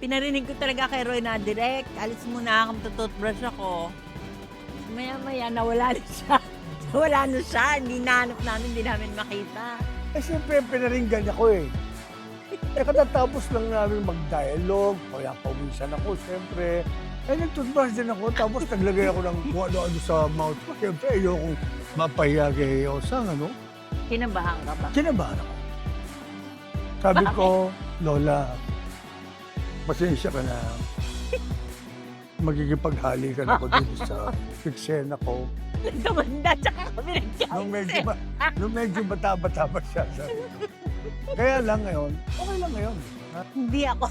pinarinig ko talaga kay Roy na, Direk, alis muna ako, tututbrush ako. Maya-maya, nawala na siya. Nawala na siya, hindi nahanap namin, hindi namin makita. Eh, siyempre, pinaringgan ako eh. Eh, katatapos lang namin mag-dialogue, kaya pawisan ako, siyempre. Eh, nag-toothbrush din ako, tapos naglagay ako ng kung ano-ano sa mouth ko. Siyempre, ayokong mapahiya kay Osang, ano? Kinabahan ka ba? Kinabahan ako. Sabi ko, Lola, pasensya ka na. Magigipaghalikan ako dito sa eksena ko. Nagkamanda, tsaka kami nagkamanda. Nung medyo bata-bata pa siya. Kaya lang ngayon, okay lang ngayon. Hindi ako.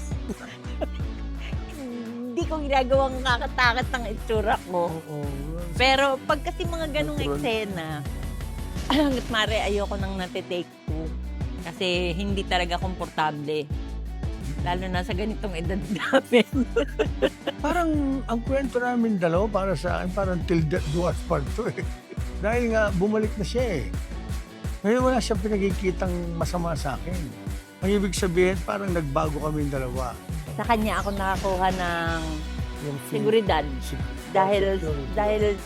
Hindi ko ginagawang kakatakas ng itsura ko. Oo. Pero pag kasi mga ganong Natural. eksena, hanggat mare ayoko nang natitake two. Kasi hindi talaga komportable. Lalo na sa ganitong edad namin. Parang ang kwento namin dalawa para sa akin, parang till death do us part to eh. Dahil nga, bumalik na siya eh. Ngayon wala siyang pinagkikitang masama sa akin. Ang ibig sabihin, parang nagbago kami dalawa. Sa kanya ako nakakuha ng Yung seguridad. Dahil dahil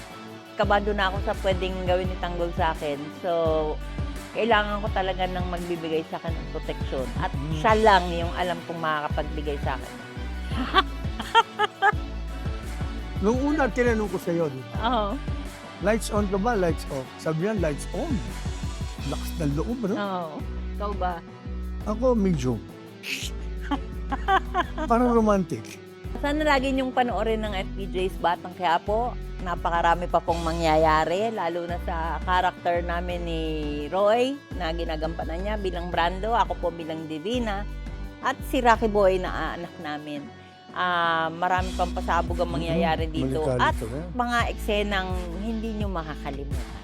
kabado na ako sa pwedeng gawin ni Tanggol sa akin. So, kailangan ko talaga ng magbibigay sa akin ng proteksyon. At siya lang yung alam kong makakapagbigay sa akin. Nung una, tinanong ko sa'yo, di ba? Oo. Lights on ka ba? Lights off? Sabi niya, lights on. Lakas ng loob, ano? Oo. Ikaw ba? Ako, medyo. Parang romantic. Sana lagi niyong panoorin ng FPJ's Batang Quiapo. Napakarami pa pong mangyayari, lalo na sa karakter namin ni Roy na ginagampanan niya bilang Brando, ako po bilang Divina, at si Rocky Boy na anak namin. Marami pang pasabog ang mangyayari dito Malikali at to, eh. mga eksenang hindi niyo makakalimutan.